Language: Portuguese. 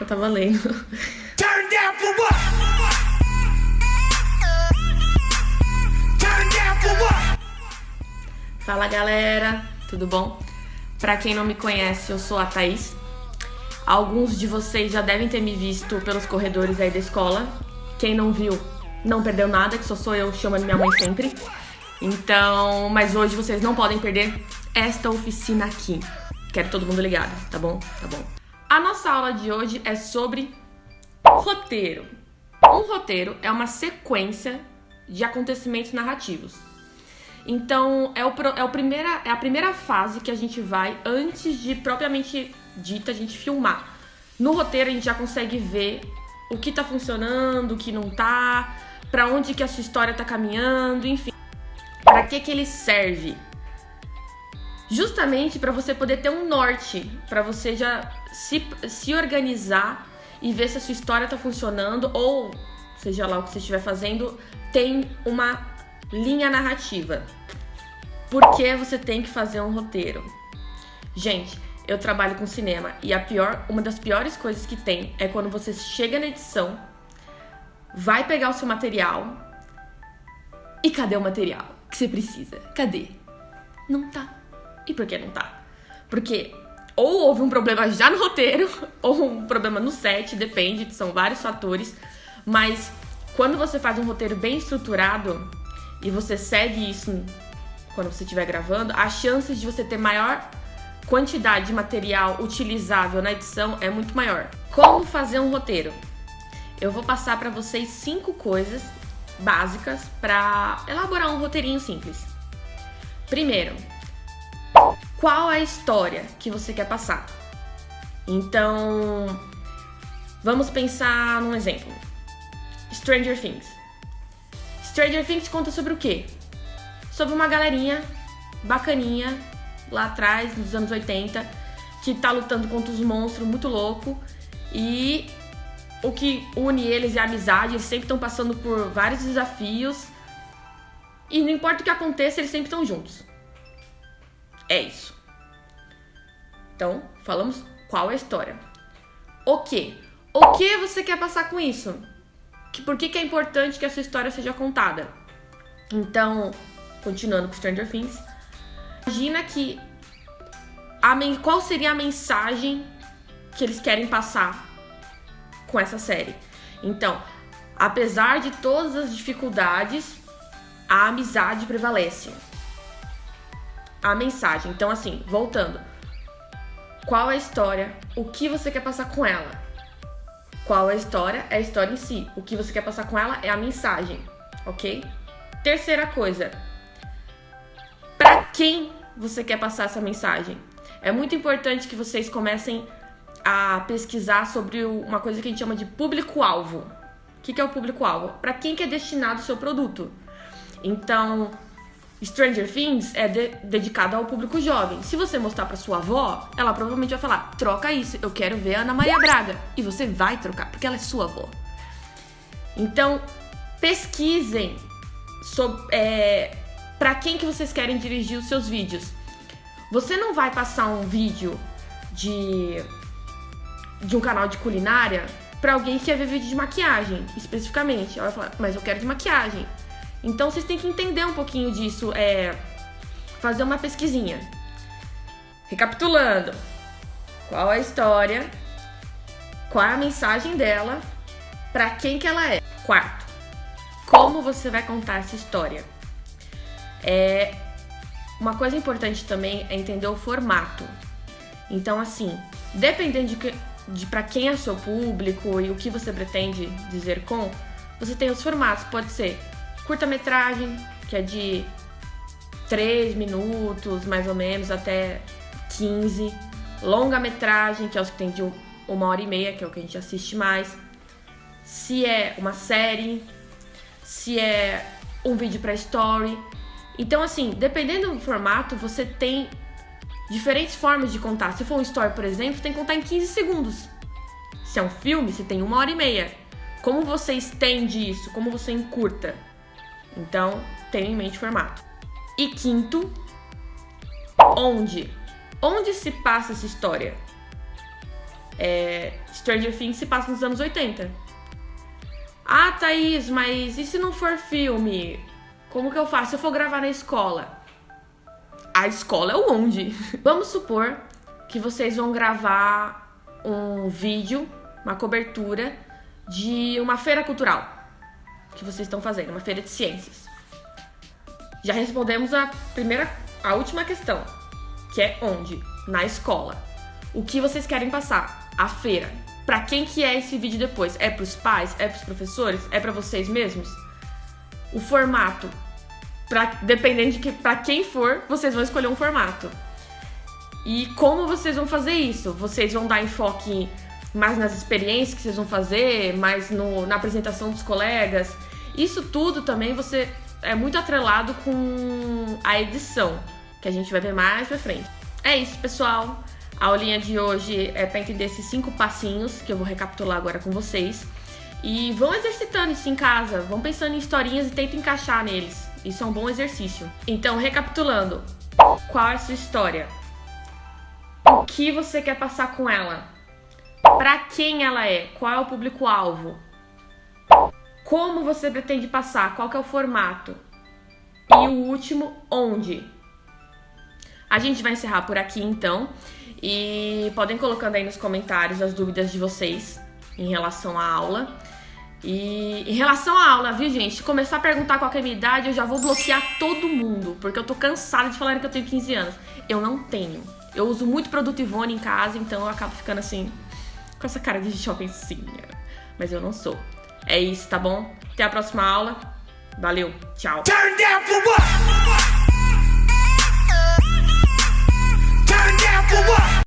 eu tava lendo. Turn down for what? Turn down for what? Fala galera, tudo bom? Pra quem não me conhece, eu sou a Thaís. Alguns de vocês já devem ter me visto pelos corredores aí da escola. Quem não viu, não perdeu nada, que sou eu chamando minha mãe sempre. Então, mas hoje vocês não podem perder esta oficina aqui. Quero todo mundo ligado, tá bom? Tá bom. A nossa aula de hoje é sobre roteiro. Um roteiro é uma sequência de acontecimentos narrativos. Então, é a primeira fase que a gente vai antes de propriamente dita a gente filmar. No roteiro a gente já consegue ver o que tá funcionando, o que não tá, pra onde que a sua história tá caminhando, enfim. Pra que ele serve? Justamente para você poder ter um norte, para você já se organizar e ver se a sua história tá funcionando ou, seja lá o que você estiver fazendo, tem uma linha narrativa. Por que você tem que fazer um roteiro? Gente, eu trabalho com cinema e uma das piores coisas que tem é quando você chega na edição, vai pegar o seu material e cadê o material que você precisa? Cadê? Não tá. E por que não tá? Porque ou houve um problema já no roteiro, ou um problema no set, depende, são vários fatores. Mas quando você faz um roteiro bem estruturado e você segue isso quando você estiver gravando, as chances de você ter maior quantidade de material utilizável na edição é muito maior. Como fazer um roteiro? Eu vou passar para vocês 5 coisas básicas para elaborar um roteirinho simples. Primeiro, qual é a história que você quer passar? Então, vamos pensar num exemplo. Stranger Things. Stranger Things conta sobre o quê? Sobre uma galerinha bacaninha lá atrás, nos anos 80, que tá lutando contra os monstros muito louco e o que une eles é a amizade, eles sempre estão passando por vários desafios e não importa o que aconteça, eles sempre estão juntos. É isso. Então, falamos qual é a história. O que? O que você quer passar com isso? Por que é importante que a sua história seja contada? Então, continuando com Stranger Things, imagina que qual seria a mensagem que eles querem passar com essa série. Então, apesar de todas as dificuldades, a amizade prevalece. A mensagem. Então, assim, voltando. Qual é a história? O que você quer passar com ela? Qual é a história? É a história em si. O que você quer passar com ela é a mensagem, ok? Terceira coisa. Para quem você quer passar essa mensagem? É muito importante que vocês comecem a pesquisar sobre uma coisa que a gente chama de público-alvo. O que é o público-alvo? Para quem que é destinado o seu produto? Então, Stranger Things é dedicado ao público jovem. Se você mostrar pra sua avó, ela provavelmente vai falar: troca isso, eu quero ver a Ana Maria Braga. E você vai trocar, porque ela é sua avó. Então, pesquisem pra quem que vocês querem dirigir os seus vídeos. Você não vai passar um vídeo de um canal de culinária pra alguém que quer ver vídeo de maquiagem, especificamente. Ela vai falar: mas eu quero de maquiagem. Então, vocês têm que entender um pouquinho disso, fazer uma pesquisinha. Recapitulando, qual é a história, qual é a mensagem dela, pra quem que ela é. Quarto, como você vai contar essa história. Uma coisa importante também é entender o formato. Então, assim, dependendo de pra quem é o seu público e o que você pretende dizer com, você tem os formatos, pode ser curta-metragem, que é de 3 minutos, mais ou menos, até 15. Longa-metragem, que é os que tem de 1h30, que é o que a gente assiste mais. Se é uma série, se é um vídeo pra story. Então, assim, dependendo do formato, você tem diferentes formas de contar. Se for um story, por exemplo, tem que contar em 15 segundos. Se é um filme, você tem 1h30. Como você estende isso? Como você encurta? Então, tenha em mente o formato. E quinto, onde? Onde se passa essa história? Stranger Things se passa nos anos 80. Ah, Thaís, mas e se não for filme? Como que eu faço? Se eu for gravar na escola? A escola é onde? Vamos supor que vocês vão gravar um vídeo, uma cobertura de uma feira cultural que vocês estão fazendo, uma feira de ciências. Já respondemos a última questão, que é onde? Na escola. O que vocês querem passar? A feira. Pra quem que é esse vídeo depois? É pros pais? É pros professores? É pra vocês mesmos? O formato. Dependendo de pra quem for, vocês vão escolher um formato. E como vocês vão fazer isso? Vocês vão dar enfoque mais nas experiências que vocês vão fazer, mais na apresentação dos colegas. Isso tudo também é muito atrelado com a edição, que a gente vai ver mais pra frente. É isso, pessoal. A aulinha de hoje é para entender esses 5 passinhos que eu vou recapitular agora com vocês. E vão exercitando isso em casa, vão pensando em historinhas e tentem encaixar neles. Isso é um bom exercício. Então, recapitulando, qual é a sua história? O que você quer passar com ela? Para quem ela é? Qual é o público-alvo? Como você pretende passar? Qual que é o formato? E o último, onde? A gente vai encerrar por aqui, então. E podem colocando aí nos comentários as dúvidas de vocês em relação à aula. E em relação à aula, viu, gente? Se começar a perguntar qual é a minha idade, eu já vou bloquear todo mundo. Porque eu tô cansada de falarem que eu tenho 15 anos. Eu não tenho. Eu uso muito produto Ivone em casa, então eu acabo ficando assim, com essa cara de jovencinha. Mas eu não sou. É isso, tá bom? Até a próxima aula. Valeu, tchau. Turn down for what? Turn down for what?